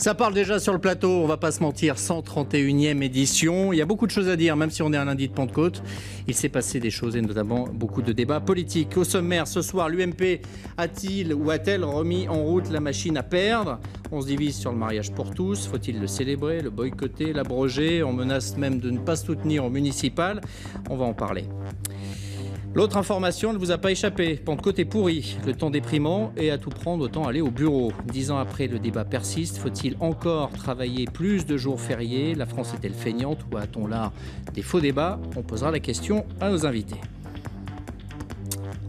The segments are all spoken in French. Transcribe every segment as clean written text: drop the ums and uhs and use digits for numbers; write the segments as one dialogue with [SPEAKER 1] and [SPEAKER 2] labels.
[SPEAKER 1] Ça parle déjà sur le plateau, on va pas se mentir, 131e édition. Il y a beaucoup de choses à dire, même si on est un lundi de Pentecôte. Il s'est passé des choses et notamment beaucoup de débats politiques. Au sommaire, ce soir, l'UMP a-t-il ou a-t-elle remis en route la machine à perdre? On se divise sur le mariage pour tous. Faut-il le célébrer, le boycotter, l'abroger? On menace même de ne pas soutenir au municipal. On va en parler. L'autre information ne vous a pas échappé. Pentecôte est pourri, le temps déprimant et à tout prendre, autant aller au bureau. 10 ans après, le débat persiste. Faut-il encore travailler plus de jours fériés? La France est-elle feignante ou a-t-on l'art des faux débats? On posera la question à nos invités.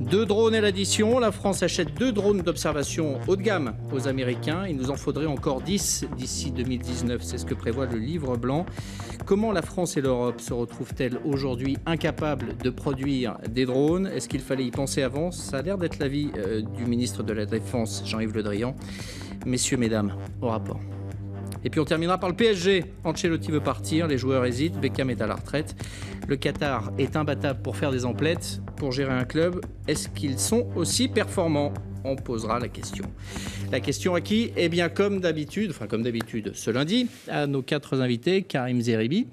[SPEAKER 1] 2 drones à l'addition. La France achète 2 drones d'observation haut de gamme aux Américains. Il nous en faudrait encore 10 d'ici 2019. C'est ce que prévoit le livre blanc. Comment la France et l'Europe se retrouvent-elles aujourd'hui incapables de produire des drones? Est-ce qu'il fallait y penser avant? Ça a l'air d'être l'avis du ministre de la Défense, Jean-Yves Le Drian. Messieurs, mesdames, au rapport. Et puis on terminera par le PSG. Ancelotti veut partir, les joueurs hésitent, Beckham est à la retraite. Le Qatar est imbattable pour faire des emplettes, pour gérer un club. Est-ce qu'ils sont aussi performants? On posera la question. La question à qui? Eh bien, comme d'habitude, ce lundi, à nos 4 invités, Karim Zeribi,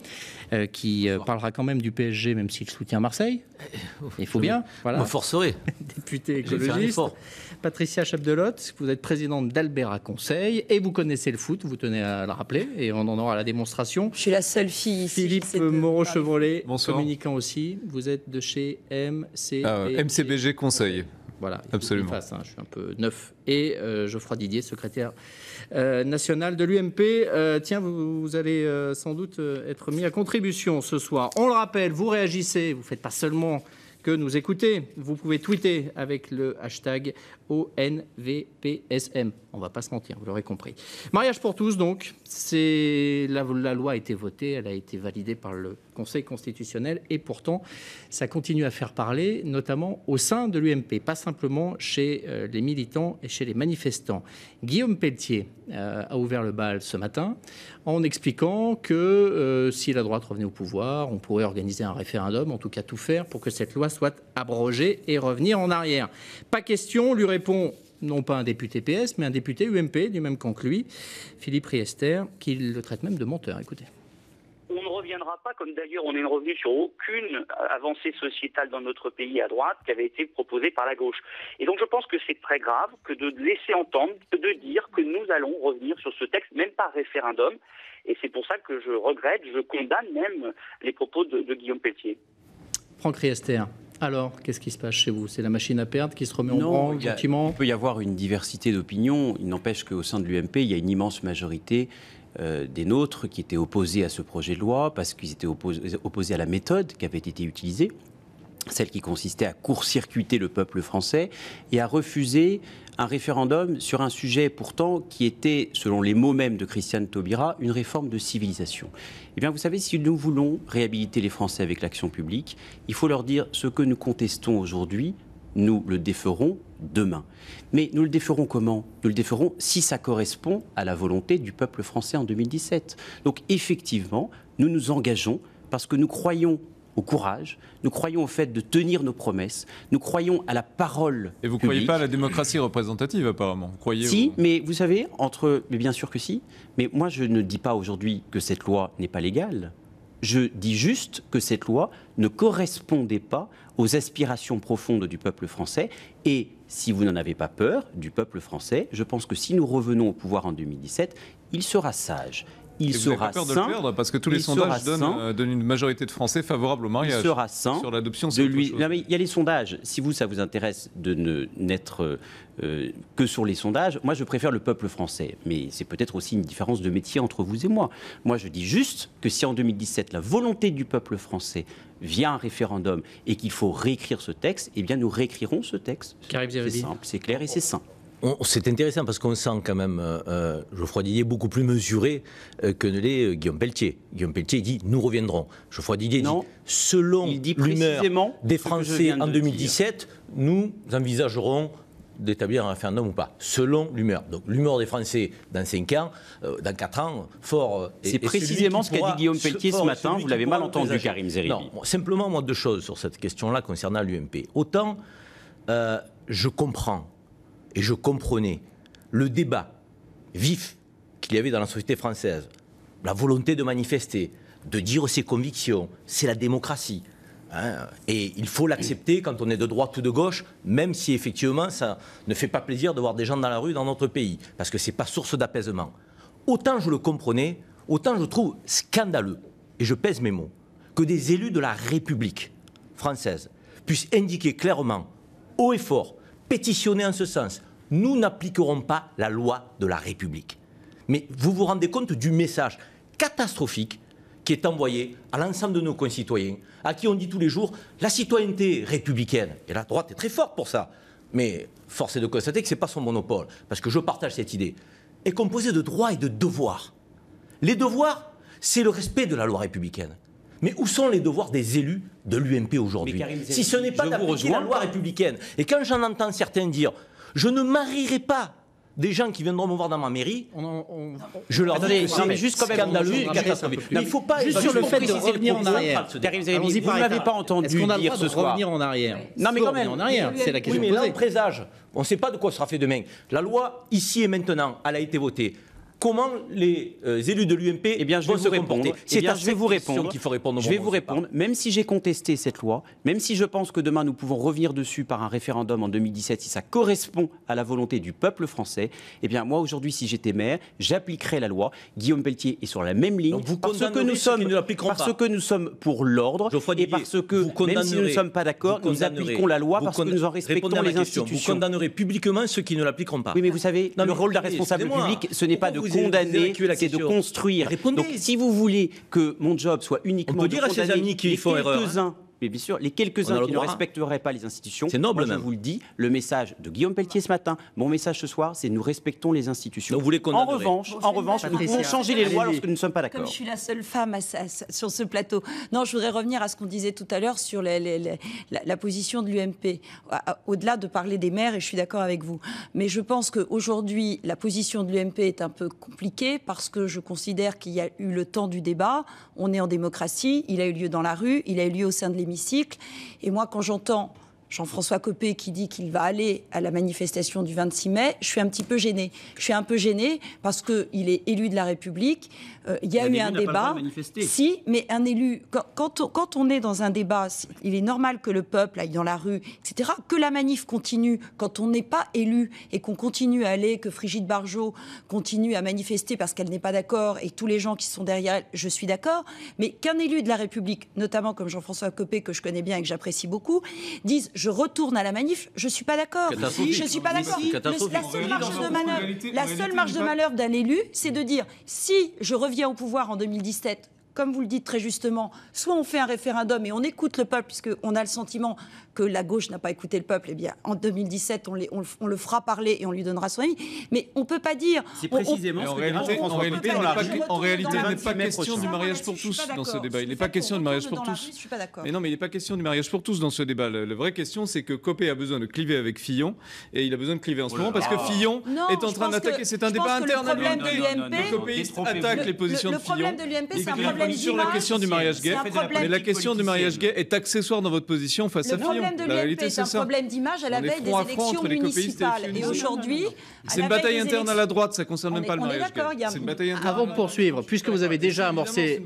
[SPEAKER 1] qui parlera quand même du PSG, même s'il soutient Marseille. Il faut bien. Voilà.
[SPEAKER 2] Me forcerai.
[SPEAKER 1] Député écologiste. Patricia Chapdelotte, vous êtes présidente d'Albera Conseil et vous connaissez le foot, vous tenez à le rappeler, et on en aura la démonstration.
[SPEAKER 3] Je suis la seule fille ici.
[SPEAKER 1] Philippe Moreau-Chevrolet, communicant aussi. Vous êtes de chez
[SPEAKER 4] MCBG Conseil.
[SPEAKER 1] Voilà,
[SPEAKER 4] absolument.
[SPEAKER 1] Je suis un peu neuf. Et Geoffroy Didier, secrétaire national de l'UMP. Tiens, vous allez sans doute être mis à contribution ce soir. On le rappelle, vous réagissez, vous ne faites pas seulement que nous écouter. Vous pouvez tweeter avec le hashtag ONVPSM. On ne va pas se mentir, vous l'aurez compris. Mariage pour tous, donc. La loi a été votée, elle a été validée par le Conseil constitutionnel et pourtant, ça continue à faire parler, notamment au sein de l'UMP, pas simplement chez les militants et chez les manifestants. Guillaume Pelletier a ouvert le bal ce matin en expliquant que si la droite revenait au pouvoir, on pourrait organiser un référendum, en tout cas tout faire pour que cette loi soit abrogée et revenir en arrière. Pas question, lui répond non pas un député PS, mais un député UMP du même camp que lui, Philippe Riester, qui le traite même de menteur. Écoutez.
[SPEAKER 5] On ne reviendra pas, comme d'ailleurs on n'est revenu sur aucune avancée sociétale dans notre pays à droite qui avait été proposée par la gauche. Et donc je pense que c'est très grave que de laisser entendre, de dire que nous allons revenir sur ce texte, même par référendum. Et c'est pour ça que je regrette, je condamne même les propos de Guillaume Pelletier.
[SPEAKER 1] Franck Riester. Alors, qu'est-ce qui se passe chez vous? C'est la machine à perdre qui se remet en branle gentiment?
[SPEAKER 2] Il peut y avoir une diversité d'opinions. Il n'empêche qu'au sein de l'UMP, il y a une immense majorité des nôtres qui étaient opposés à ce projet de loi parce qu'ils étaient opposés à la méthode qui avait été utilisée, celle qui consistait à court-circuiter le peuple français et à refuser un référendum sur un sujet pourtant qui était, selon les mots mêmes de Christiane Taubira, une réforme de civilisation. Eh bien, vous savez, si nous voulons réhabiliter les Français avec l'action publique, il faut leur dire ce que nous contestons aujourd'hui, nous le déferons demain. Mais nous le déferons comment? Nous le déferons si ça correspond à la volonté du peuple français en 2017. Donc, effectivement, nous nous engageons parce que nous croyons au courage, nous croyons au fait de tenir nos promesses, nous croyons à la parole
[SPEAKER 4] Et vous ne croyez pas à la démocratie représentative, apparemment? Vous croyez
[SPEAKER 2] Si, mais vous savez, mais bien sûr que si, mais moi je ne dis pas aujourd'hui que cette loi n'est pas légale, je dis juste que cette loi ne correspondait pas aux aspirations profondes du peuple français, et si vous n'en avez pas peur du peuple français, je pense que si nous revenons au pouvoir en 2017, il sera sage. Il sera
[SPEAKER 4] sain. Vous n'avez pas peur de le perdre parce que tous les sondages donnent une majorité de Français favorables au mariage.
[SPEAKER 2] Il sera sain
[SPEAKER 4] sur l'adoption.
[SPEAKER 2] Non, mais il y a les sondages. Si ça vous intéresse de n'être que sur les sondages, moi je préfère le peuple français. Mais c'est peut-être aussi une différence de métier entre vous et moi. Moi je dis juste que si en 2017 la volonté du peuple français via un référendum et qu'il faut réécrire ce texte, eh bien nous réécrirons ce texte. C'est simple, c'est clair et c'est sain.
[SPEAKER 6] C'est intéressant parce qu'on sent quand même Geoffroy Didier beaucoup plus mesuré que ne l'est Guillaume Pelletier. Guillaume Pelletier dit « nous reviendrons ». Geoffroy Didier dit « selon l'humeur des Français en 2017, nous envisagerons d'établir un référendum ou pas, selon l'humeur. » Donc l'humeur des Français dans 5 ans, dans 4 ans, fort...
[SPEAKER 2] C'est précisément ce qu'a dit Guillaume Pelletier ce matin, vous l'avez mal entendu, Karim Zeribi.
[SPEAKER 6] Non, simplement moi 2 choses sur cette question-là concernant l'UMP. Autant je comprends et je comprenais le débat vif qu'il y avait dans la société française, la volonté de manifester, de dire ses convictions, c'est la démocratie. Hein, et il faut l'accepter quand on est de droite ou de gauche, même si effectivement ça ne fait pas plaisir de voir des gens dans la rue dans notre pays, parce que ce n'est pas source d'apaisement. Autant je le comprenais, autant je trouve scandaleux, et je pèse mes mots, que des élus de la République française puissent indiquer clairement, haut et fort, pétitionner en ce sens, nous n'appliquerons pas la loi de la République. Mais vous vous rendez compte du message catastrophique qui est envoyé à l'ensemble de nos concitoyens, à qui on dit tous les jours la citoyenneté républicaine, et la droite est très forte pour ça, mais force est de constater que ce n'est pas son monopole, parce que je partage cette idée, est composée de droits et de devoirs. Les devoirs, c'est le respect de la loi républicaine. Mais où sont les devoirs des élus de l'UMP aujourd'hui? Si ce n'est pas d'appliquer la loi républicaine, et quand j'en entends certains dire « je ne marierai pas », des gens qui viendront me voir dans ma mairie, je leur dis que c'est juste scandaleux. Mais il faut pas
[SPEAKER 1] juste sur le fait de revenir en arrière.
[SPEAKER 2] Vous ne m'avez pas entendu dire ce soir.
[SPEAKER 1] Revenir en arrière.
[SPEAKER 6] Non mais quand même.
[SPEAKER 1] En arrière, c'est la question.
[SPEAKER 6] Oui, mais là on présage. On ne sait pas de quoi sera fait demain. La loi ici et maintenant, elle a été votée. Comment les élus de l'UMP vont se comporter?
[SPEAKER 2] C'est à cette question
[SPEAKER 6] qu'il faut répondre.
[SPEAKER 2] Je vais vous répondre. Même si j'ai contesté cette loi, même si je pense que demain nous pouvons revenir dessus par un référendum en 2017, si ça correspond à la volonté du peuple français, eh bien moi aujourd'hui, si j'étais maire, j'appliquerais la loi. Guillaume Pelletier est sur la même ligne. Parce que nous sommes pour l'ordre et parce que même si nous ne sommes pas d'accord, nous appliquons la loi parce que nous en respectons les institutions.
[SPEAKER 6] Vous condamnerez publiquement ceux qui ne l'appliqueront pas.
[SPEAKER 2] Oui, mais vous savez, le rôle d'un responsable public, ce n'est pas de condamner, c'est de construire. Donc, si vous voulez que mon job soit uniquement
[SPEAKER 6] de condamner ses amis qui font erreur.
[SPEAKER 2] Mais bien sûr, les quelques-uns qui ne respecteraient pas les institutions,
[SPEAKER 6] c'est noble,
[SPEAKER 2] moi, je vous le dis, le message de Guillaume Pelletier ce matin, mon message ce soir, c'est nous respectons les institutions.
[SPEAKER 6] Donc, vous les
[SPEAKER 2] en revanche, nous pouvons changer les lois lorsque nous ne sommes pas d'accord.
[SPEAKER 3] Comme je suis la seule femme sur ce plateau. Non, je voudrais revenir à ce qu'on disait tout à l'heure sur la position de l'UMP. Au-delà de parler des maires, et je suis d'accord avec vous. Mais je pense qu'aujourd'hui, la position de l'UMP est un peu compliquée parce que je considère qu'il y a eu le temps du débat. On est en démocratie, il a eu lieu dans la rue, il a eu lieu au sein de l'hémicycle. Et moi, quand j'entends Jean-François Copé qui dit qu'il va aller à la manifestation du 26 mai, je suis un petit peu gênée. Je suis un peu gênée parce qu'il est élu de la République. Il y a eu un débat. Si, mais un élu, quand on est dans un débat, il est normal que le peuple aille dans la rue, etc. Que la manif continue quand on n'est pas élu et qu'on continue à aller, que Brigitte Bardot continue à manifester parce qu'elle n'est pas d'accord et tous les gens qui sont derrière elle, je suis d'accord. Mais qu'un élu de la République, notamment comme Jean-François Copé, que je connais bien et que j'apprécie beaucoup, dise je retourne à la manif, je ne suis pas d'accord. Je ne suis pas d'accord. La seule marge de manœuvre d'un élu, c'est de dire si je reviens au pouvoir en 2017, comme vous le dites très justement, soit on fait un référendum et on écoute le peuple, puisqu'on a le sentiment que la gauche n'a pas écouté le peuple, eh bien en 2017, on le fera parler et on lui donnera son avis. Mais on ne peut pas dire...
[SPEAKER 2] C'est précisément ce que
[SPEAKER 4] en réalité, il n'est pas question du mariage pour tous dans ce débat. Il n'est pas question du mariage pour tous. Mais non, mais il n'est pas question du mariage pour tous dans ce débat. La vraie question, c'est que Copé a besoin de cliver avec Fillon, et il a besoin de cliver en ce moment parce que Fillon est en train d'attaquer. C'est un débat interne à l'UMP. Le copéiste attaque les positions de Fillon. Sur la question du mariage gay, mais la question du mariage gay est accessoire dans votre position face à Fillon.
[SPEAKER 3] Le problème de l'UMP, c'est un problème d'image à la veille des élections municipales. Et aujourd'hui,
[SPEAKER 4] c'est une bataille interne à la droite, ça ne concerne même pas le mariage gay. C'est une bataille interne.
[SPEAKER 1] Avant de poursuivre, puisque vous avez déjà amorcé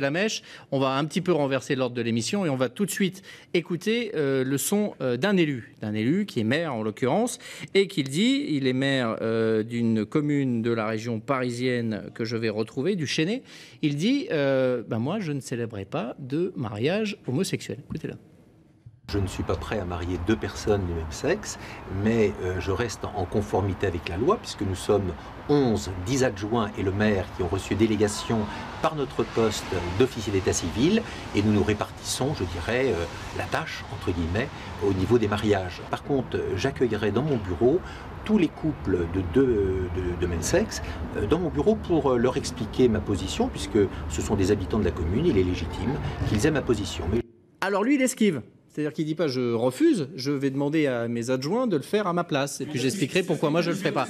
[SPEAKER 1] la mèche, on va un petit peu renverser l'ordre de l'émission et on va tout de suite écouter le son d'un élu qui est maire en l'occurrence, et qui dit, il est maire d'une commune de la région parisienne que je vais retrouver, du Chesnay. Il dit moi je ne célébrerai pas de mariage homosexuel. Écoutez-le.
[SPEAKER 7] Je ne suis pas prêt à marier deux personnes du même sexe, mais je reste en conformité avec la loi, puisque nous sommes 10 adjoints et le maire qui ont reçu délégation par notre poste d'officier d'état civil, et nous nous répartissons, je dirais, la tâche, entre guillemets, au niveau des mariages. Par contre, j'accueillerai dans mon bureau tous les couples de même sexe dans mon bureau pour leur expliquer ma position, puisque ce sont des habitants de la commune, il est légitime qu'ils aient ma position.
[SPEAKER 1] Alors lui, il esquive. C'est-à-dire qu'il ne dit pas je refuse, je vais demander à mes adjoints de le faire à ma place. Et puis j'expliquerai pourquoi moi je ne le ferai pas.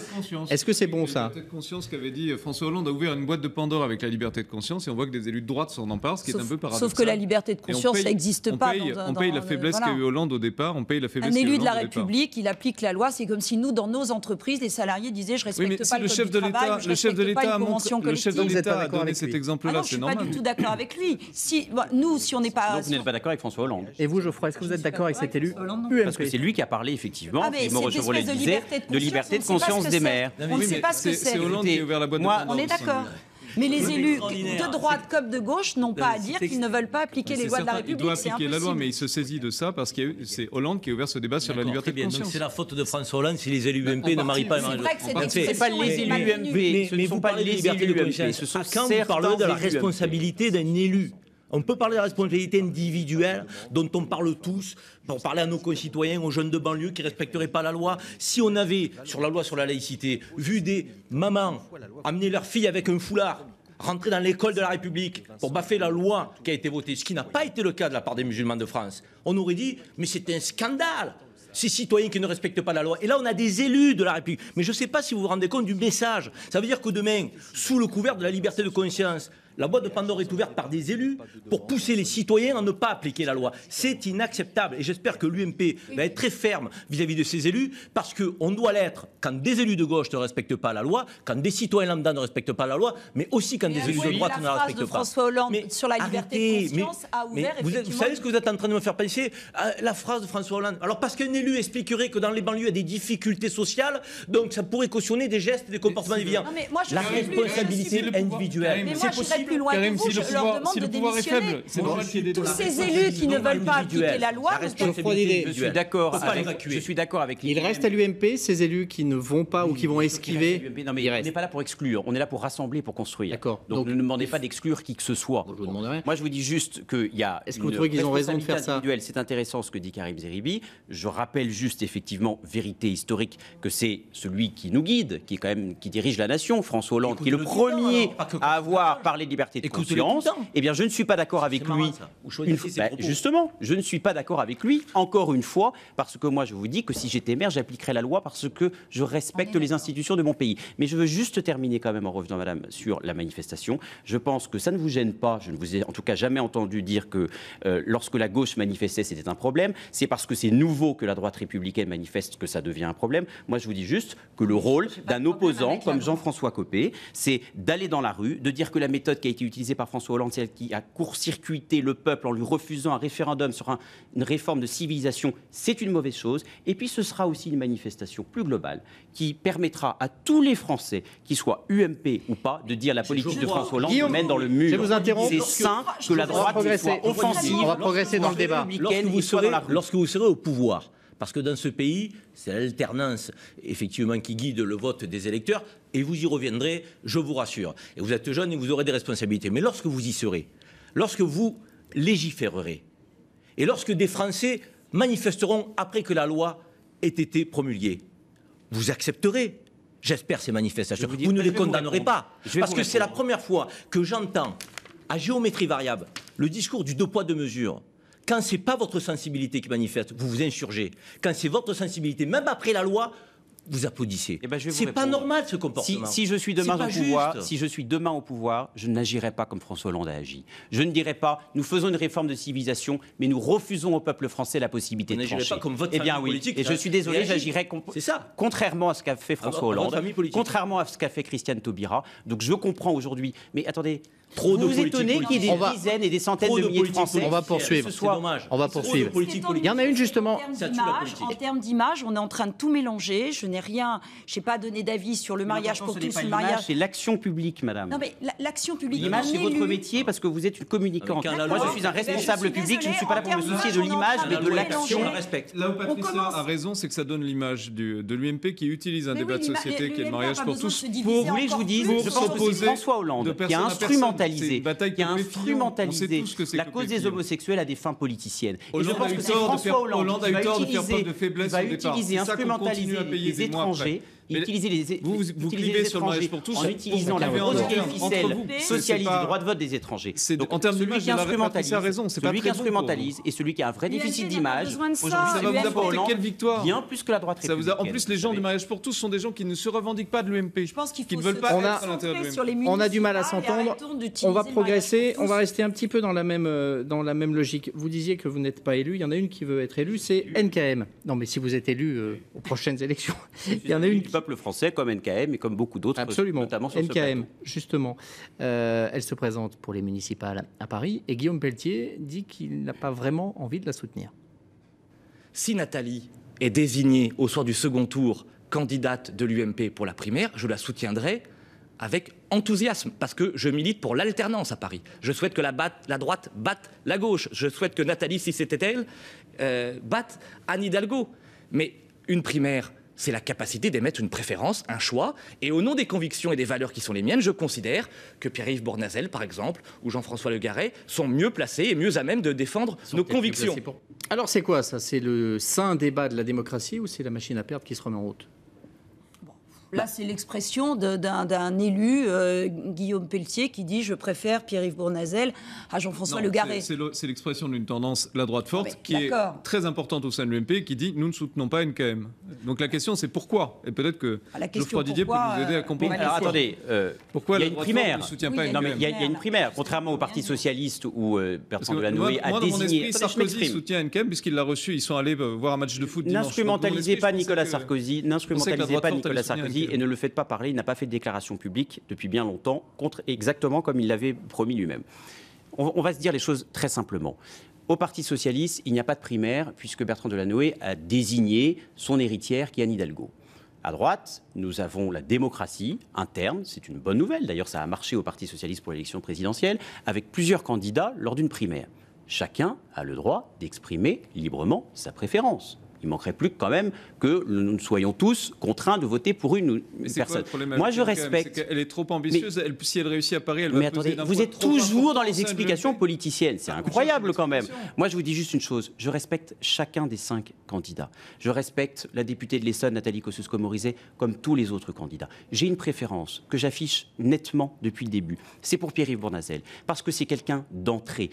[SPEAKER 1] Est-ce que c'est bon ça ?
[SPEAKER 4] La liberté de conscience qu'avait dit François Hollande a ouvert une boîte de Pandore avec la liberté de conscience et on voit que des élus de droite s'en emparent, ce qui est un peu paradoxal.
[SPEAKER 3] Sauf que la liberté de conscience, ça n'existe pas.
[SPEAKER 4] On paye la faiblesse qu'a eu Hollande au départ, on paye la faiblesse qu'a eu
[SPEAKER 3] Un élu
[SPEAKER 4] Hollande
[SPEAKER 3] de la
[SPEAKER 4] au départ.
[SPEAKER 3] République, il applique la loi. C'est comme si nous, dans nos entreprises, les salariés disaient je respecte pas le code du travail,
[SPEAKER 4] le chef de l'État a donné cet
[SPEAKER 3] Ah
[SPEAKER 4] exemple-là,
[SPEAKER 3] non, je suis pas du tout d'accord avec lui. Nous, si on n'est pas...
[SPEAKER 2] Donc vous n'êtes pas d'accord avec François Hollande.
[SPEAKER 1] Et vous, Geoffroy, est-ce que vous êtes d'accord avec cet élu
[SPEAKER 2] Parce que c'est lui qui a parlé, effectivement,
[SPEAKER 3] mais
[SPEAKER 2] et Maurice Chevrolet le disait, de liberté de conscience des maires.
[SPEAKER 3] On ne sait pas ce que c'est.
[SPEAKER 4] C'est Hollande qui a ouvert la boîte de Pandore.
[SPEAKER 3] On est d'accord. Mais les élus de droite comme de gauche n'ont pas à dire qu'ils ne veulent pas appliquer les lois de la République.
[SPEAKER 4] Il doit appliquer la loi, mais il se saisit de ça parce que c'est Hollande qui a ouvert ce débat sur la liberté de conscience.
[SPEAKER 6] C'est la faute de François Hollande si les élus UMP ne marient pas les mariages.
[SPEAKER 2] C'est pas les élus UMP,
[SPEAKER 6] Mais vous parlez de liberté de conscience.
[SPEAKER 2] ce sont
[SPEAKER 6] Quand vous parlez de la responsabilité d'un élu, on peut parler de la responsabilité individuelle dont on parle tous pour parler à nos concitoyens, aux jeunes de banlieue qui ne respecteraient pas la loi. Si on avait, sur la loi sur la laïcité, vu des mamans amener leurs filles avec un foulard, rentrer dans l'école de la République pour baffer la loi qui a été votée, ce qui n'a pas été le cas de la part des musulmans de France, on aurait dit « mais c'est un scandale !» Ces citoyens qui ne respectent pas la loi. Et là, on a des élus de la République. Mais je ne sais pas si vous vous rendez compte du message. Ça veut dire que demain, sous le couvert de la liberté de conscience, la boîte de Pandore est ouverte par des élus pour pousser les citoyens à ne pas appliquer la loi. C'est inacceptable. Et j'espère que l'UMP va être très ferme vis-à-vis de ces élus, parce qu'on doit l'être quand des élus de gauche ne respectent pas la loi, quand des citoyens lambda ne respectent pas la loi, mais aussi quand des élus de droite ne la respectent pas.
[SPEAKER 3] François Hollande sur la liberté de conscience a ouvert effectivement...
[SPEAKER 6] Vous savez ce que vous êtes en train de me faire penser ? La phrase de François Hollande. Alors parce qu'un élu expliquerait que dans les banlieues, il y a des difficultés sociales, donc ça pourrait cautionner des gestes et des comportements déviants. La responsabilité individuelle.
[SPEAKER 3] Mais moi, je serais plus loin que vous. Je leur demande de démissionner. Tous ces élus qui ne veulent pas appliquer la loi...
[SPEAKER 2] Je suis d'accord avec
[SPEAKER 1] Il reste à l'UMP, ces élus qui ne vont pas ou qui vont esquiver.
[SPEAKER 2] Non, mais on n'est pas là pour exclure, on est là pour rassembler, pour construire. D'accord. Donc ne demandez pas d'exclure qui que ce soit.
[SPEAKER 1] Je vous demande rien.
[SPEAKER 2] Moi, je vous dis juste qu'il y a.
[SPEAKER 1] Est-ce que vous trouvez qu'ils ont raison de faire ça ?
[SPEAKER 2] C'est intéressant ce que dit Karim Zeribi. Je rappelle juste, effectivement, vérité historique, que c'est celui qui nous guide, qui est quand même qui dirige la nation, François Hollande, qui est le premier à avoir parlé de liberté de conscience. Eh bien, je ne suis pas d'accord avec lui. Justement, je ne suis pas d'accord avec lui, encore une fois, parce que moi, je vous dis que si j'étais maire, j'appliquerais la loi parce que je respecte les institutions de mon pays. Mais je veux juste terminer quand même en revenant, madame, sur la manifestation. Je pense que ça ne vous gêne pas. Je ne vous ai en tout cas jamais entendu dire que lorsque la gauche manifestait, c'était un problème. C'est parce que c'est nouveau que la droite républicaine manifeste que ça devient un problème. Moi, je vous dis juste que le rôle d'un opposant comme Jean-François Copé, c'est d'aller dans la rue, de dire que la méthode qui a été utilisée par François Hollande, c'est elle qui a court-circuité le peuple en lui refusant un référendum sur une réforme de civilisation, c'est une mauvaise chose. Et puis ce sera aussi une manifestation plus globale qui permettra à tous les Français, qu'ils soient UMP ou pas, de dire la politique de François Hollande nous mène dans le mur.
[SPEAKER 1] Je vous interromps.
[SPEAKER 2] C'est sain que la droite soit offensive.
[SPEAKER 1] On va progresser dans le débat.
[SPEAKER 6] Lorsque vous serez au pouvoir, parce que dans ce pays, c'est l'alternance, effectivement, qui guide le vote des électeurs, et vous y reviendrez, je vous rassure. Et vous êtes jeune et vous aurez des responsabilités. Mais lorsque vous y serez, lorsque vous légiférerez, et lorsque des Français manifesteront après que la loi ait été promulguée, vous accepterez, j'espère, ces manifestations. Vous ne les condamnerez pas. Parce que c'est la première fois que j'entends, à géométrie variable, le discours du deux poids, deux mesures. Quand ce n'est pas votre sensibilité qui manifeste, vous vous insurgez. Quand c'est votre sensibilité, même après la loi, vous applaudissez. C'est pas normal ce comportement.
[SPEAKER 2] Si je suis demain au pouvoir, je n'agirai pas comme François Hollande a agi. Je ne dirai pas, nous faisons une réforme de civilisation, mais nous refusons au peuple français la possibilité de trancher.
[SPEAKER 6] Pas comme votre famille politique.
[SPEAKER 2] Et je suis désolé, j'agirai contrairement à ce qu'a fait François Hollande, contrairement à ce qu'a fait Christiane Taubira. Donc je comprends aujourd'hui. Mais attendez. Vous vous étonnez qu'il y ait des dizaines et des centaines de milliers de Français.
[SPEAKER 1] On va poursuivre.
[SPEAKER 6] C'est dommage.
[SPEAKER 1] On va poursuivre. Il y en a une justement.
[SPEAKER 3] En termes d'image, on est en train de tout mélanger. Je n'ai pas donné d'avis sur le mariage pour tous.
[SPEAKER 2] C'est l'action publique, madame.
[SPEAKER 3] Non mais l'action publique.
[SPEAKER 2] L'image, c'est votre métier parce que vous êtes une communicante. Moi, je suis un responsable public. Je ne suis pas là pour me soucier de l'image, mais de l'action.
[SPEAKER 4] Là où Patricia a raison, c'est que ça donne l'image de l'UMP qui utilise un débat de société qui est le mariage pour tous.
[SPEAKER 2] Vous voulez que je vous dise, je pense que c'est François Hollande qui a instrumentalisé la cause des homosexuels à des fins politiciennes. Et je pense que c'est François Hollande qui va utiliser, instrumentaliser les étrangers Vous clivez sur le mariage pour tous en utilisant la grosse ficelle socialiste du droit de vote des étrangers.
[SPEAKER 4] En termes d'image,
[SPEAKER 2] celui qui instrumentalise et celui qui a un vrai déficit d'image,
[SPEAKER 4] aujourd'hui, ça va vous apporter quelle victoire?
[SPEAKER 2] Bien plus que la droite républicaine.
[SPEAKER 4] En plus, les gens du mariage pour tous sont des gens qui ne se revendiquent pas de l'UMP.
[SPEAKER 3] Je pense qu'il faut
[SPEAKER 4] ne veulent pas être à l'intérieur de l'UMP.
[SPEAKER 1] On a du mal à s'entendre. On va progresser. On va rester un petit peu dans la même logique. Vous disiez que vous n'êtes pas élu. Il y en a une qui veut être élue, c'est NKM. Non, mais si vous êtes élu aux prochaines élections, il y en a une
[SPEAKER 2] du peuple français comme NKM et comme beaucoup d'autres.
[SPEAKER 1] Absolument.
[SPEAKER 2] Notamment sur
[SPEAKER 1] NKM, justement, elle se présente pour les municipales à Paris et Guillaume Pelletier dit qu'il n'a pas vraiment envie de la soutenir.
[SPEAKER 8] Si Nathalie est désignée au soir du second tour candidate de l'UMP pour la primaire, je la soutiendrai avec enthousiasme, parce que je milite pour l'alternance à Paris. Je souhaite que la droite batte la gauche. Je souhaite que Nathalie, si c'était elle, batte Anne Hidalgo. Mais une primaire, c'est la capacité d'émettre une préférence, un choix. Et au nom des convictions et des valeurs qui sont les miennes, je considère que Pierre-Yves Bournazel, par exemple, ou Jean-François Le Garret sont mieux placés et mieux à même de défendre nos convictions.
[SPEAKER 1] Alors c'est quoi ça? C'est le sain débat de la démocratie ou c'est la machine à perdre qui se remet en route?
[SPEAKER 3] Là, c'est l'expression d'un élu, Guillaume Pelletier, qui dit « Je préfère Pierre-Yves Bournazel à Jean-François Le Garret ».
[SPEAKER 4] C'est l'expression d'une tendance, la droite forte, qui est très importante au sein de l'UMP, qui dit « Nous ne soutenons pas NKM ». Donc la question, c'est pourquoi? Et peut-être que Geoffroy Didier peut nous aider à comprendre.
[SPEAKER 2] Alors attendez,
[SPEAKER 4] pourquoi
[SPEAKER 2] il y a une primaire.
[SPEAKER 4] Ne soutient pas NKM.
[SPEAKER 2] Non, mais il y a une primaire, contrairement au Parti Socialiste où Bertrand Delanoë a désigné...
[SPEAKER 4] Sarkozy soutient NKM puisqu'il l'a reçu, ils sont allés voir un match de foot dimanche.
[SPEAKER 2] N'instrumentalisez pas Nicolas Sarkozy, et ne le faites pas parler. Il n'a pas fait de déclaration publique depuis bien longtemps, exactement comme il l'avait promis lui-même. On va se dire les choses très simplement. Au Parti socialiste, il n'y a pas de primaire puisque Bertrand Delanoë a désigné son héritière qui est Anne Hidalgo. À droite, nous avons la démocratie interne, c'est une bonne nouvelle. D'ailleurs, ça a marché au Parti socialiste pour l'élection présidentielle, avec plusieurs candidats lors d'une primaire. Chacun a le droit d'exprimer librement sa préférence. Il manquerait plus quand même que nous soyons tous contraints de voter pour une personne. Moi, je respecte.
[SPEAKER 4] Elle est trop ambitieuse. Si elle réussit à Paris, elle va.
[SPEAKER 2] Mais attendez, vous êtes toujours dans les explications politiciennes. C'est incroyable quand même. Moi, je vous dis juste une chose. Je respecte chacun des 5 candidats. Je respecte la députée de l'Essonne, Nathalie Kosciusko-Morizet, comme tous les autres candidats. J'ai une préférence que j'affiche nettement depuis le début. C'est pour Pierre-Yves Bournazel, parce que c'est quelqu'un d'ancré,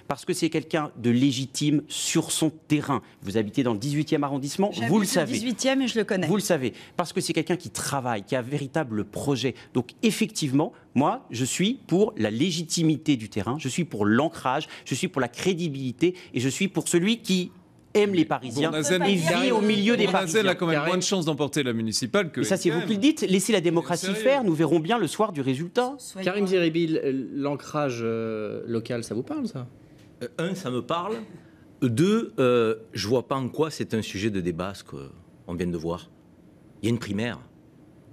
[SPEAKER 2] parce que c'est quelqu'un de légitime sur son terrain. Vous habitez dans le 18e arrondissement, vous le savez.
[SPEAKER 3] 18e et je le connais.
[SPEAKER 2] Vous le savez, parce que c'est quelqu'un qui travaille, qui a un véritable projet. Donc effectivement, moi, je suis pour la légitimité du terrain, je suis pour l'ancrage, je suis pour la crédibilité et je suis pour celui qui aime les Parisiens et vit au milieu des Parisiens.
[SPEAKER 4] Bournazel a quand même moins de chances d'emporter la municipale que...
[SPEAKER 2] Et ça, c'est vous qui le dites. Laissez la démocratie faire. Nous verrons bien le soir du résultat.
[SPEAKER 1] Karim Zeribi, l'ancrage local, ça vous parle, ça?
[SPEAKER 6] Un, ça me parle. 2, je vois pas en quoi c'est un sujet de débat, ce qu'on vient de voir. Il y a une primaire.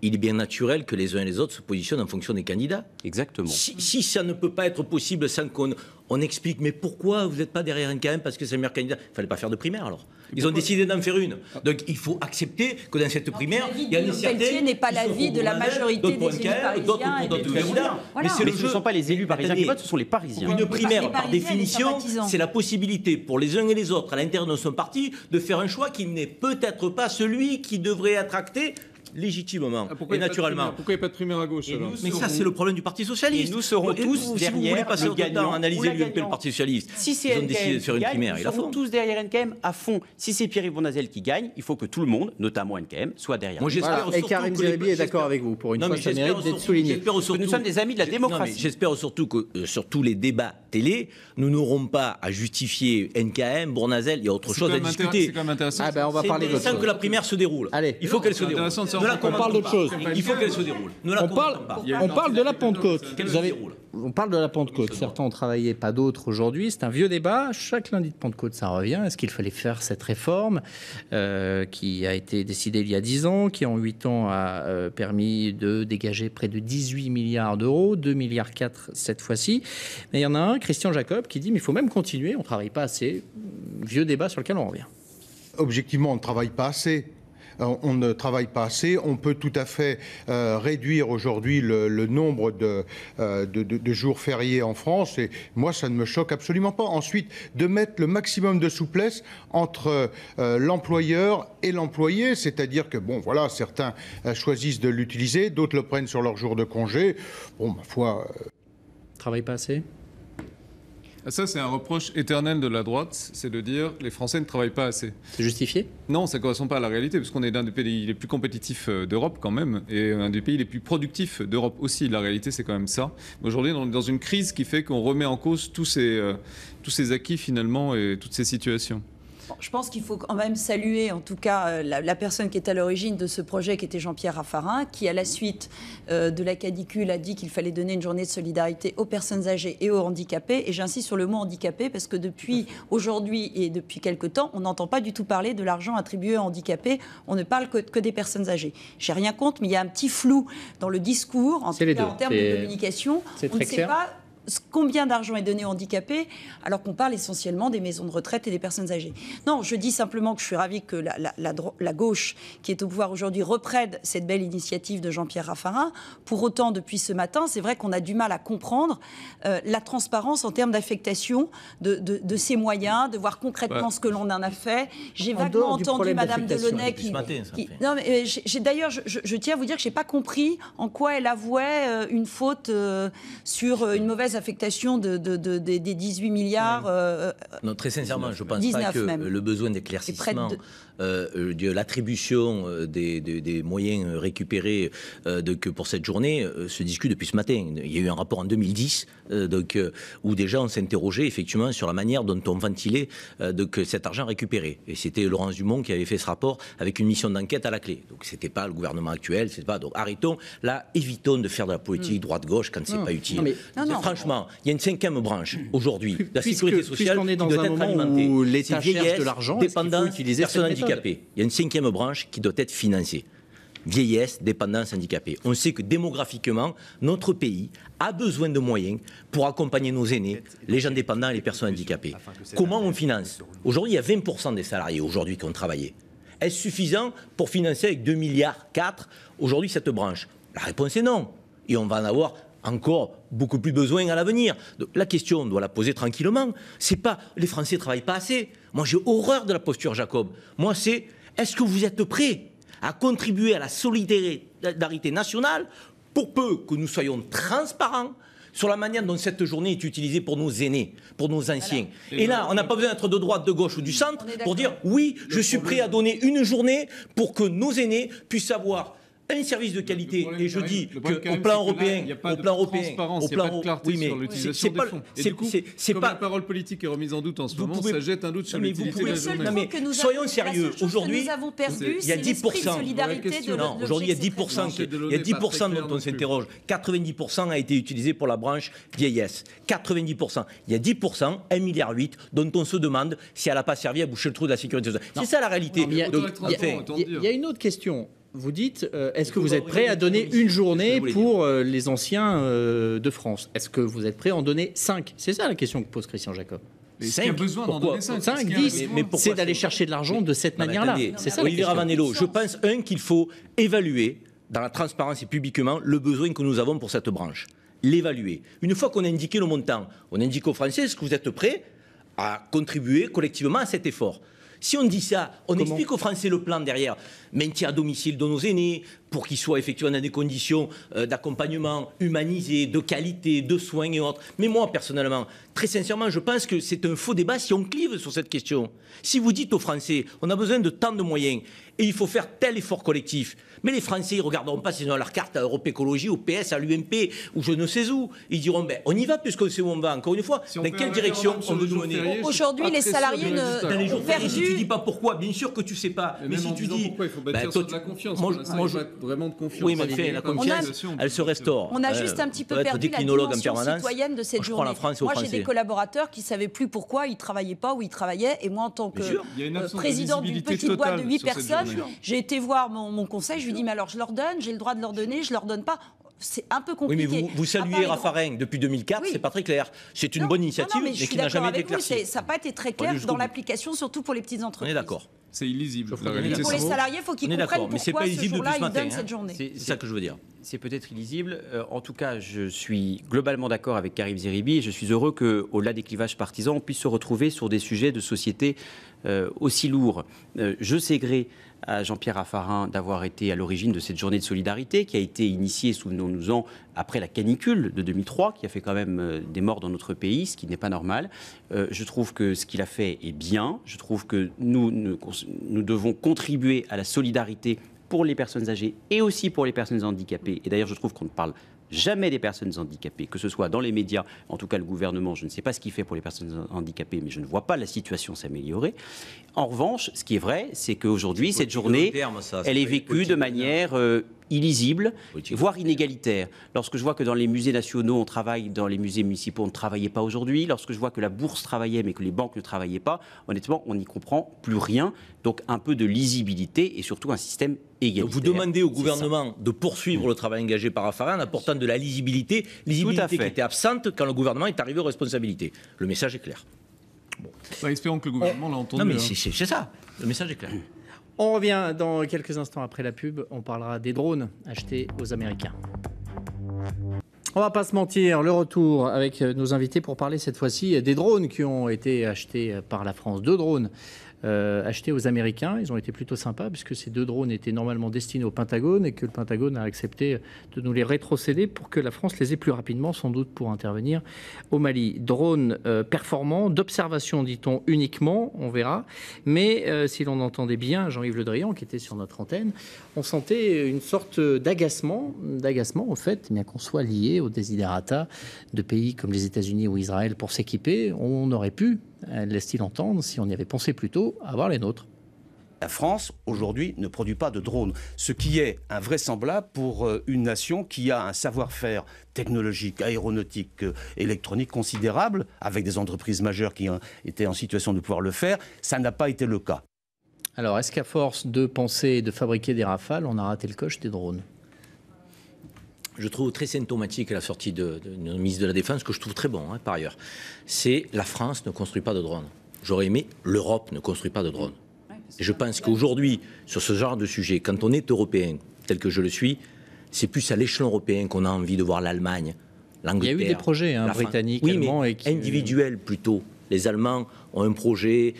[SPEAKER 6] Il est bien naturel que les uns et les autres se positionnent en fonction des candidats.
[SPEAKER 2] Exactement.
[SPEAKER 6] Si ça ne peut pas être possible sans qu'on explique, mais pourquoi vous n'êtes pas derrière NKM parce que c'est le meilleur candidat? Il ne fallait pas faire de primaire alors. Ils ont décidé d'en faire une. Donc il faut accepter que dans cette primaire, il y a une certaine...
[SPEAKER 3] Pelletier n'est pas l'avis de la majorité des élus parisiens.
[SPEAKER 6] D'autres candidats.
[SPEAKER 2] Mais ce ne sont pas les élus parisiens qui votent, ce sont les Parisiens.
[SPEAKER 6] Une primaire, par définition, c'est la possibilité pour les uns et les autres, à l'intérieur de son parti, de faire un choix qui n'est peut-être pas celui qui devrait être acté légitimement et naturellement.
[SPEAKER 4] Pourquoi il n'y a pas de primaire à gauche alors?
[SPEAKER 6] Mais ça, c'est le problème du Parti Socialiste.
[SPEAKER 2] Et nous serons tous derrière.
[SPEAKER 6] Si vous voulez passer le temps à analyser l'UMP, le Parti Socialiste,
[SPEAKER 2] si c'est
[SPEAKER 6] ils ont décidé de faire une primaire.
[SPEAKER 2] Ils seront tous derrière NKM à fond. Si c'est Pierre-Yves Bournazel qui gagne, il faut que tout le monde, notamment NKM, soit derrière.
[SPEAKER 1] Moi, j'espère et Karim Zeribi est d'accord avec vous. Pour une fois, ça mérite d'être souligné.
[SPEAKER 2] Nous sommes des amis de la démocratie.
[SPEAKER 6] J'espère surtout que sur tous les débats télé, nous n'aurons pas à justifier NKM, Bournazel. Il y a autre chose à discuter.
[SPEAKER 4] C'est quand même intéressant.
[SPEAKER 1] On va parler d'autre chose.
[SPEAKER 6] Sans que la primaire se déroule.
[SPEAKER 1] Allez,
[SPEAKER 6] il faut qu'elle se déroule.
[SPEAKER 1] On parle d'autre chose.
[SPEAKER 6] Il faut qu'elle se déroule.
[SPEAKER 1] On parle de la Pentecôte. On parle de la Pentecôte. Certains ont travaillé, pas d'autres aujourd'hui. C'est un vieux débat. Chaque lundi de Pentecôte, ça revient. Est-ce qu'il fallait faire cette réforme qui a été décidée il y a 10 ans, qui en 8 ans a permis de dégager près de 18 milliards d'euros, 2,4 milliards cette fois-ci. Mais il y en a un, Christian Jacob, qui dit mais il faut même continuer. On ne travaille pas assez. Vieux débat sur lequel on revient.
[SPEAKER 9] Objectivement, on ne travaille pas assez. on ne travaille pas assez. On peut tout à fait réduire aujourd'hui le nombre de jours fériés en France. Et moi, ça ne me choque absolument pas. Ensuite, de mettre le maximum de souplesse entre l'employeur et l'employé, c'est-à-dire que, bon, voilà, certains choisissent de l'utiliser, d'autres le prennent sur leur jour de congé. Bon, ma foi...
[SPEAKER 1] Travaille pas assez ?
[SPEAKER 4] Ça, c'est un reproche éternel de la droite, c'est de dire les Français ne travaillent pas assez.
[SPEAKER 1] C'est justifié ?
[SPEAKER 4] Non, ça ne correspond pas à la réalité, puisqu'on est l'un des pays les plus compétitifs d'Europe quand même, et un des pays les plus productifs d'Europe aussi. La réalité, c'est quand même ça. Aujourd'hui, on est dans une crise qui fait qu'on remet en cause tous ces acquis finalement et toutes ces situations.
[SPEAKER 3] Je pense qu'il faut quand même saluer, en tout cas, la personne qui est à l'origine de ce projet, qui était Jean-Pierre Raffarin, qui, à la suite de la canicule, a dit qu'il fallait donner une journée de solidarité aux personnes âgées et aux handicapés. Et j'insiste sur le mot handicapé, parce que depuis aujourd'hui et depuis quelque temps, on n'entend pas du tout parler de l'argent attribué aux handicapés. On ne parle que des personnes âgées. J'ai rien contre, mais il y a un petit flou dans le discours, en termes de communication.
[SPEAKER 1] On ne sait
[SPEAKER 3] pas combien d'argent est donné aux handicapés, alors qu'on parle essentiellement des maisons de retraite et des personnes âgées. Non, je dis simplement que je suis ravie que la gauche, qui est au pouvoir aujourd'hui, reprenne cette belle initiative de Jean-Pierre Raffarin. Pour autant, depuis ce matin, c'est vrai qu'on a du mal à comprendre la transparence en termes d'affectation de ces moyens, de voir concrètement ce que l'on en a fait. J'ai vaguement entendu Madame Delaunay qui... Non, mais d'ailleurs, je tiens à vous dire que je n'ai pas compris en quoi elle avouait une faute sur une mauvaise affectation des 18 milliards.
[SPEAKER 6] Non, très sincèrement, je ne pense pas que même. Le besoin d'éclaircissement de l'attribution des moyens récupérés que pour cette journée se discute depuis ce matin. Il y a eu un rapport en 2010 où déjà on s'interrogeait effectivement sur la manière dont on ventilait cet argent récupéré. Et c'était Laurence Dumont qui avait fait ce rapport avec une mission d'enquête à la clé. Donc c'était pas le gouvernement actuel, c'est pas. Donc arrêtons, là, évitons de faire de la politique droite-gauche quand c'est pas utile. Franchement, il y a une 5e branche aujourd'hui de la sécurité sociale qui doit être alimentée.
[SPEAKER 1] Où l'État cherche de l'argent,
[SPEAKER 6] dépendance, personnes handicapées. Il y a une 5e branche qui doit être financée. Vieillesse, dépendance, handicapés. On sait que démographiquement, notre pays a besoin de moyens pour accompagner nos aînés, les gens dépendants et les personnes handicapées. Comment on finance ? Aujourd'hui, il y a 20% des salariés aujourd'hui qui ont travaillé. Est-ce suffisant pour financer avec 2,4 milliards aujourd'hui cette branche ? La réponse est non. Et on va en avoir encore beaucoup plus besoin à l'avenir. Donc, la question, on doit la poser tranquillement. C'est pas les Français ne travaillent pas assez. Moi, j'ai horreur de la posture Jacob. Moi, c'est est-ce que vous êtes prêts à contribuer à la solidarité nationale pour peu que nous soyons transparents sur la manière dont cette journée est utilisée pour nos aînés, pour nos anciens. Voilà. Et là, on n'a pas besoin d'être de droite, de gauche ou du centre pour dire oui, je suis prêt à donner une journurnée pour que nos aînés puissent avoir un service de qualité. Et je dis qu'au plan européen,
[SPEAKER 4] il n'y a pas de transparence, il n'y a pas de clarté sur l'utilisation des fonds. Et du coup, comme la parole politique est remise en doute en ce moment, ça jette un doute sur l'utilité de la journée.
[SPEAKER 6] Soyons sérieux. Aujourd'hui,
[SPEAKER 3] il y a 10%.
[SPEAKER 6] Aujourd'hui, il y a 10% dont on s'interroge. 90% a été utilisé pour la branche vieillesse. 90%. Il y a 10%, 1,8 milliard, dont on se demande si elle n'a pas servi à boucher le trou de la sécurité sociale. C'est ça la réalité.
[SPEAKER 1] Il y a une autre question. Vous dites, est-ce que vous êtes prêt à donner une journée pour les anciens de France ? Est-ce que vous êtes prêt à en donner 5 ? C'est ça la question que pose Christian Jacob.
[SPEAKER 4] 5, besoin d'en donner 5,
[SPEAKER 1] 10, c'est d'aller chercher de l'argent de cette manière-là. C'est ça.
[SPEAKER 6] Olivier Ravanello, je pense, qu'il faut évaluer, dans la transparence et publiquement, le besoin que nous avons pour cette branche. L'évaluer. Une fois qu'on a indiqué le montant, on indique aux Français, est-ce que vous êtes prêts à contribuer collectivement à cet effort ? Si on dit ça, on explique aux Français le plan derrière. Maintien à domicile de nos aînés, pour qu'ils soient effectivement dans des conditions d'accompagnement humanisé, de qualité, de soins et autres. Mais moi, personnellement, très sincèrement, je pense que c'est un faux débat si on clive sur cette question. Si vous dites aux Français, on a besoin de tant de moyens et il faut faire tel effort collectif, mais les Français, ils ne regarderont pas s'ils ont leur carte à Europe Écologie, au PS, à l'UMP, ou je ne sais où. Ils diront, on y va puisqu'on sait où on va. Encore une fois, dans quelle direction on veut nous mener ?
[SPEAKER 3] Aujourd'hui, les salariés
[SPEAKER 6] dans les jours fériés, si tu dis pas pourquoi, bien sûr que tu sais pas.
[SPEAKER 4] Mais si tu dis
[SPEAKER 6] pourquoi,
[SPEAKER 4] il faut bâtir sur de la confiance. Moi, vraiment de confiance.
[SPEAKER 6] Oui, mais la confiance, elle se restaure.
[SPEAKER 3] On a juste un petit peu perdu la dimension citoyenne de cette journée. Moi, j'ai des collaborateurs qui ne savaient plus pourquoi ils ne travaillaient pas ou ils travaillaient. Et moi, en tant que président d'une petite boîte de 8 personnes, j'ai été voir mon conseil. Je lui dis, mais alors je leur donne, j'ai le droit de leur donner, je leur donne pas. C'est un peu compliqué.
[SPEAKER 6] Oui, mais vous saluez Raffarin depuis 2004, c'est pas très clair. C'est une bonne initiative, mais qui n'a jamais été éclaircie.
[SPEAKER 3] Ça n'a pas été très clair dans l'application, surtout pour les petites entreprises.
[SPEAKER 6] On est d'accord.
[SPEAKER 4] C'est illisible.
[SPEAKER 3] Pour les salariés, il faut qu'ils comprennent pourquoi ce jour-là, ils donnent cette journée.
[SPEAKER 2] C'est ça que je veux dire. C'est peut-être illisible. En tout cas, je suis globalement d'accord avec Karim Zeribi. Je suis heureux qu'au-delà des clivages partisans, on puisse se retrouver sur des sujets de société aussi lourds. Je sais gré à Jean-Pierre Raffarin d'avoir été à l'origine de cette journée de solidarité qui a été initiée, souvenons-nous-en, après la canicule de 2003, qui a fait quand même des morts dans notre pays, ce qui n'est pas normal. Je trouve que ce qu'il a fait est bien. Je trouve que nous devons contribuer à la solidarité pour les personnes âgées et aussi pour les personnes handicapées. Et d'ailleurs, je trouve qu'on ne parle jamais des personnes handicapées, que ce soit dans les médias, en tout cas le gouvernement, je ne sais pas ce qu'il fait pour les personnes handicapées, mais je ne vois pas la situation s'améliorer. En revanche, ce qui est vrai, c'est qu'aujourd'hui, cette journée, elle est vécue de manière illisible, voire inégalitaire. Lorsque je vois que dans les musées nationaux, on travaille, dans les musées municipaux, on ne travaillait pas aujourd'hui, lorsque je vois que la bourse travaillait, mais que les banques ne travaillaient pas, honnêtement, on n'y comprend plus rien. Donc un peu de lisibilité et surtout un système égalitaire.
[SPEAKER 6] Vous demandez au gouvernement de poursuivre le travail engagé par Raffarin en apportant de la lisibilité qui était absente quand le gouvernement est arrivé aux responsabilités. Le message est clair.
[SPEAKER 4] Bon. Espérons que le gouvernement l'a entendu.
[SPEAKER 6] Non mais c'est ça, le message est clair.
[SPEAKER 1] On revient dans quelques instants après la pub, on parlera des drones achetés aux Américains. On va pas se mentir, le retour avec nos invités pour parler cette fois-ci des drones qui ont été achetés par la France. 2 drones achetés aux Américains. Ils ont été plutôt sympas puisque ces 2 drones étaient normalement destinés au Pentagone et que le Pentagone a accepté de nous les rétrocéder pour que la France les ait plus rapidement, sans doute pour intervenir au Mali. Drones performants, d'observation dit-on uniquement, on verra. Mais si l'on entendait bien Jean-Yves Le Drian qui était sur notre antenne, on sentait une sorte d'agacement au fait, bien qu'on soit lié aux desiderata de pays comme les États-Unis ou Israël pour s'équiper. On aurait pu, laisse-t-il entendre, si on y avait pensé plus tôt, avoir les nôtres.
[SPEAKER 10] La France, aujourd'hui, ne produit pas de drones, ce qui est invraisemblable pour une nation qui a un savoir-faire technologique, aéronautique, électronique considérable, avec des entreprises majeures qui ont été en situation de pouvoir le faire. Ça n'a pas été le cas.
[SPEAKER 1] Alors, est-ce qu'à force de penser et de fabriquer des Rafales, on a raté le coche des drones ?
[SPEAKER 6] Je trouve très symptomatique la sortie de ministre de la Défense, que je trouve très bon, par ailleurs. C'est la France ne construit pas de drones. J'aurais aimé l'Europe ne construit pas de drones. Et je pense qu'aujourd'hui, sur ce genre de sujet, quand on est européen, tel que je le suis, c'est plus à l'échelon européen qu'on a envie de voir l'Allemagne, l'Angleterre.
[SPEAKER 1] Il y a eu des projets britanniques, allemands.
[SPEAKER 6] Mais individuels plutôt. Les Allemands ont un projet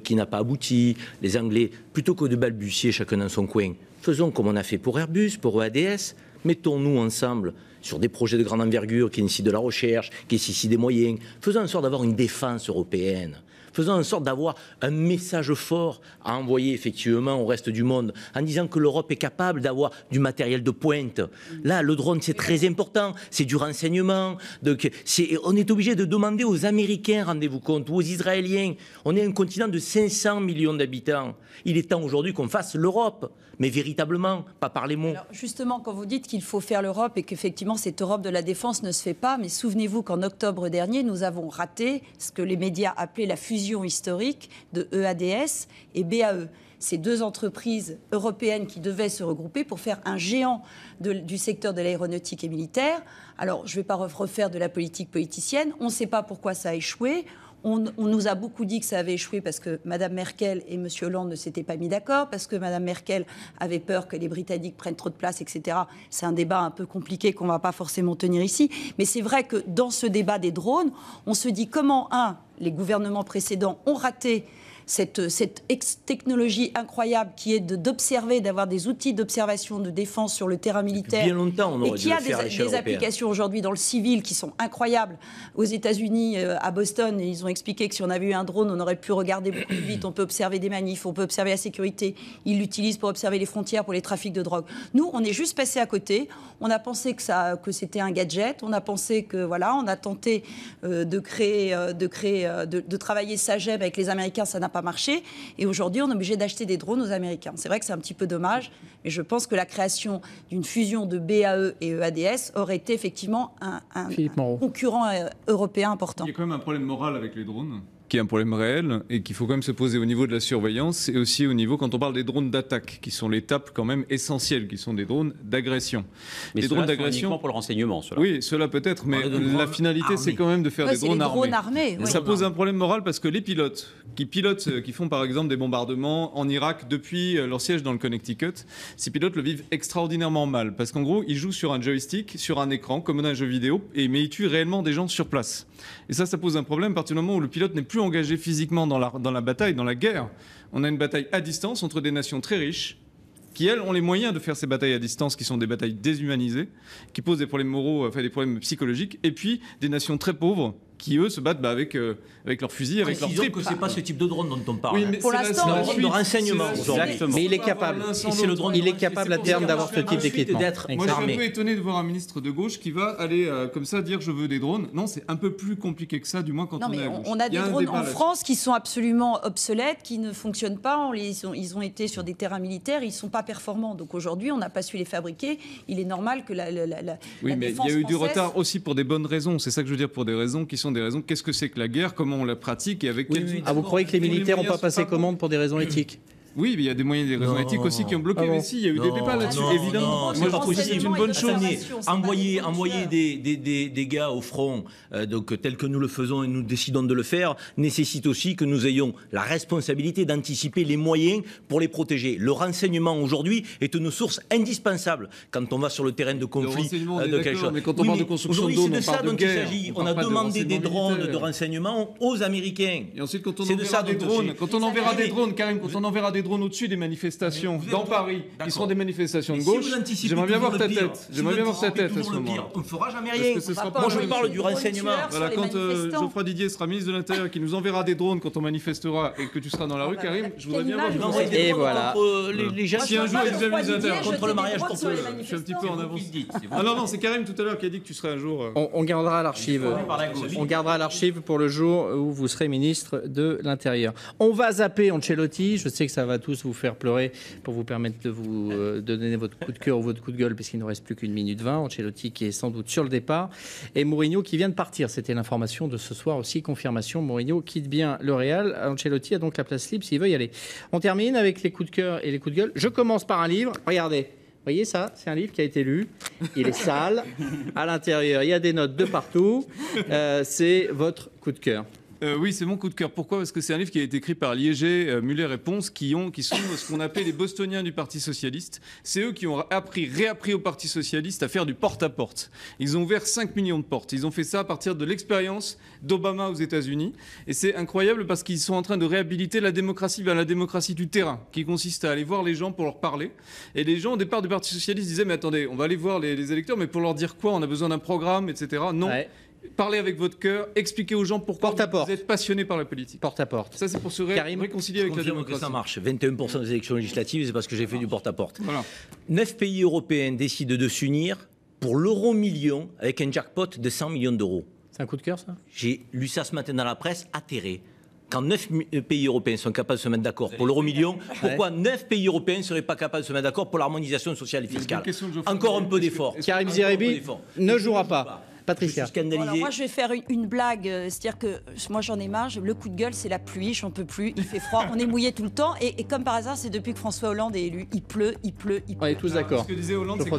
[SPEAKER 6] qui n'a pas abouti. Les Anglais, plutôt que de balbutier chacun dans son coin, faisons comme on a fait pour Airbus, pour EADS. Mettons-nous ensemble sur des projets de grande envergure qui nécessitent de la recherche, qui nécessitent des moyens. Faisons en sorte d'avoir une défense européenne. Faisons en sorte d'avoir un message fort à envoyer effectivement au reste du monde en disant que l'Europe est capable d'avoir du matériel de pointe. Là, le drone, c'est très important. C'est du renseignement. Donc, on est obligé de demander aux Américains, rendez-vous compte, ou aux Israéliens. On est un continent de 500 millions d'habitants. Il est temps aujourd'hui qu'on fasse l'Europe, mais véritablement, pas par les mots.
[SPEAKER 3] Alors justement, quand vous dites qu'il faut faire l'Europe et qu'effectivement cette Europe de la défense ne se fait pas, mais souvenez-vous qu'en octobre dernier, nous avons raté ce que les médias appelaient la fusion historique de EADS et BAE. Ces 2 entreprises européennes qui devaient se regrouper pour faire un géant du secteur de l'aéronautique et militaire. Alors, je ne vais pas refaire de la politique politicienne. On ne sait pas pourquoi ça a échoué. On nous a beaucoup dit que ça avait échoué parce que Mme Merkel et M. Hollande ne s'étaient pas mis d'accord, parce que Mme Merkel avait peur que les Britanniques prennent trop de place, etc. C'est un débat un peu compliqué qu'on ne va pas forcément tenir ici. Mais c'est vrai que dans ce débat des drones, on se dit comment, les gouvernements précédents ont raté cette technologie incroyable qui est d'observer, d'avoir des outils d'observation, de défense sur le terrain militaire.
[SPEAKER 6] Bien longtemps, on aurait
[SPEAKER 3] et qui a des applications aujourd'hui dans le civil qui sont incroyables. Aux États-Unis, à Boston, ils ont expliqué que si on avait eu un drone, on aurait pu regarder beaucoup plus vite, on peut observer des manifs, on peut observer la sécurité. Ils l'utilisent pour observer les frontières, pour les trafics de drogue. Nous, on est juste passé à côté. On a pensé que c'était un gadget. On a pensé que, voilà, on a tenté de travailler SAGEM avec les Américains, ça n'a pas marché. Et aujourd'hui, on est obligé d'acheter des drones aux Américains. C'est vrai que c'est un petit peu dommage, mais je pense que la création d'une fusion de BAE et EADS aurait été effectivement un concurrent européen important.
[SPEAKER 4] Il y a quand même un problème moral avec les drones. qui est un problème réel et qu'il faut quand même se poser au niveau de la surveillance et aussi au niveau, quand on parle des drones d'attaque, qui sont l'étape quand même essentielle, qui sont des drones d'agression.
[SPEAKER 2] Mais les drones d'agression uniquement pour le renseignement, cela.
[SPEAKER 4] Oui, cela peut-être, mais la finalité, c'est quand même de faire des drones armés. Ça pose un problème moral parce que les pilotes, qui font par exemple des bombardements en Irak depuis leur siège dans le Connecticut, ces pilotes le vivent extraordinairement mal parce qu'en gros, ils jouent sur un joystick, sur un écran, comme dans un jeu vidéo, mais ils tuent réellement des gens sur place. Et ça pose un problème à partir du moment où le pilote n'est plus engagé physiquement dans la bataille, dans la guerre. On a une bataille à distance entre des nations très riches qui, elles, ont les moyens de faire ces batailles à distance, qui sont des batailles déshumanisées, qui posent des problèmes moraux, des problèmes psychologiques, et puis des nations très pauvres qui, eux, se battent avec leurs fusils, avec leurs tripes.
[SPEAKER 6] Que c'est pas ce type de drone dont on parle.
[SPEAKER 1] Oui, mais
[SPEAKER 3] pour l'instant,
[SPEAKER 6] c'est un drone de renseignement.
[SPEAKER 1] Mais il est capable. Il est capable à terme d'avoir ce type d'équipement.
[SPEAKER 4] Moi, je suis un peu étonné de voir un ministre de gauche qui va aller comme ça dire je veux des drones. Non, c'est un peu plus compliqué que ça, du moins quand on est à gauche.
[SPEAKER 3] On a des drones en France qui sont absolument obsolètes, qui ne fonctionnent pas. Ils ont été sur des terrains militaires, ils ne sont pas performants. Donc aujourd'hui, on n'a pas su les fabriquer. Il est normal que la
[SPEAKER 4] oui, mais il y a eu du retard aussi pour des bonnes raisons. C'est ça que je veux dire, pour des raisons qui sont des raisons. Qu'est-ce que c'est que la guerre? Comment on la pratique et avec quels outils?
[SPEAKER 1] Vous croyez que les militaires n'ont pas passé commande pour des raisons éthiques?
[SPEAKER 4] Oui, mais il y a des moyens, des raisons éthiques aussi qui ont bloqué. Mais si, il y a eu des débats là-dessus, évidemment.
[SPEAKER 6] Moi, je trouve que
[SPEAKER 4] c'est une bonne chose.
[SPEAKER 6] Envoyer des gars au front, donc tel que nous le faisons et nous décidons de le faire, nécessite aussi que nous ayons la responsabilité d'anticiper les moyens pour les protéger. Le renseignement aujourd'hui est une source indispensable quand on va sur le terrain de conflit de quelque chose.
[SPEAKER 4] Mais quand on parle de construction de drones, on parle de guerre.
[SPEAKER 6] On a demandé des drones de renseignement aux Américains.
[SPEAKER 4] Et ensuite, quand on enverra des drones, Karim, quand on enverra des drones au-dessus des manifestations dans Paris, qui seront des manifestations de gauche, j'aimerais bien voir ta tête. J'aimerais bien voir ta tête à ce moment.
[SPEAKER 6] On ne fera jamais rien. Moi, je parle du renseignement.
[SPEAKER 4] Voilà, quand Geoffroy Didier sera ministre de l'Intérieur, qui nous enverra des drones quand on manifestera et que tu seras dans la rue, Karim, je voudrais bien voir.
[SPEAKER 1] Et voilà.
[SPEAKER 4] Si un jour il nous a ministre de l'Intérieur
[SPEAKER 6] contre le mariage pour tous,
[SPEAKER 4] je suis un petit peu en avance. Ah non, c'est Karim tout à l'heure qui a dit que tu serais un jour.
[SPEAKER 1] On gardera l'archive. On gardera l'archive pour le jour où vous serez ministre de l'Intérieur. On va zapper Ancelotti. Je sais que ça va tous vous faire pleurer pour vous permettre de vous donner votre coup de cœur ou votre coup de gueule, puisqu'il ne reste plus qu'1 minute 20. Ancelotti qui est sans doute sur le départ et Mourinho qui vient de partir. C'était l'information de ce soir aussi. Confirmation, Mourinho quitte bien le Real. Ancelotti a donc la place libre s'il veut y aller. On termine avec les coups de cœur et les coups de gueule. Je commence par un livre. Regardez. Vous voyez ça? C'est un livre qui a été lu. Il est sale. À l'intérieur, il y a des notes de partout. C'est votre coup de cœur.
[SPEAKER 4] Oui, c'est mon coup de cœur. Pourquoi? Parce que c'est un livre qui a été écrit par Liéger, Muller et Pons, qui sont ce qu'on appelle les bostoniens du Parti socialiste. C'est eux qui ont réappris au Parti socialiste à faire du porte-à-porte. Ils ont ouvert 5 millions de portes. Ils ont fait ça à partir de l'expérience d'Obama aux États-Unis. Et c'est incroyable parce qu'ils sont en train de réhabiliter la démocratie vers la démocratie du terrain, qui consiste à aller voir les gens pour leur parler. Et les gens, au départ du Parti socialiste, disaient mais attendez, on va aller voir les électeurs, mais pour leur dire quoi? On a besoin d'un programme, etc. Non. Ouais. Parlez avec votre cœur, expliquez aux gens pourquoi vous êtes passionné par la politique.
[SPEAKER 1] Porte-à-porte.
[SPEAKER 4] Ça, c'est pour se réconcilier avec la démocratie.
[SPEAKER 6] Que ça marche. 21% des élections législatives, c'est parce que j'ai fait du porte-à-porte. Voilà. 9 pays européens décident de s'unir pour l'euro-million avec un jackpot de 100 millions d'euros.
[SPEAKER 1] C'est un coup de cœur, ça?
[SPEAKER 6] J'ai lu ça ce matin dans la presse, atterré. Quand 9 pays européens sont capables de se mettre d'accord pour l'euro-million, pourquoi 9 pays européens ne seraient pas capables de se mettre d'accord pour l'harmonisation sociale et fiscale? Encore un peu d'effort.
[SPEAKER 1] Karim Zeribi ne jouera pas. Patricia.
[SPEAKER 3] Alors moi, je vais faire une blague. C'est-à-dire que moi, j'en ai marre. Le coup de gueule, c'est la pluie. J'en peux plus. Il fait froid. On est mouillé tout le temps. Et comme par hasard, c'est depuis que François Hollande est élu. Il pleut.
[SPEAKER 1] On est tous d'accord.
[SPEAKER 4] Ce que disait Hollande, c'est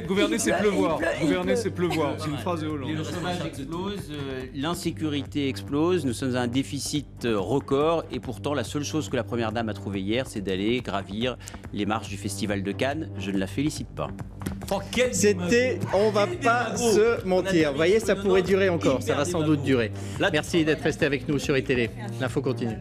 [SPEAKER 4] gouverner, c'est pleuvoir. Gouverner, c'est pleuvoir. C'est une phrase de Hollande.
[SPEAKER 2] Le chômage explose, l'insécurité explose. Nous sommes à un déficit record. Et pourtant, la seule chose que la Première Dame a trouvée hier, c'est d'aller gravir les marches du Festival de Cannes. Je ne la félicite pas.
[SPEAKER 1] C'était, on va pas se mentir. Vous voyez, ça pourrait durer encore. Ça va sans doute durer. Merci d'être resté avec nous sur iTélé. L'info continue.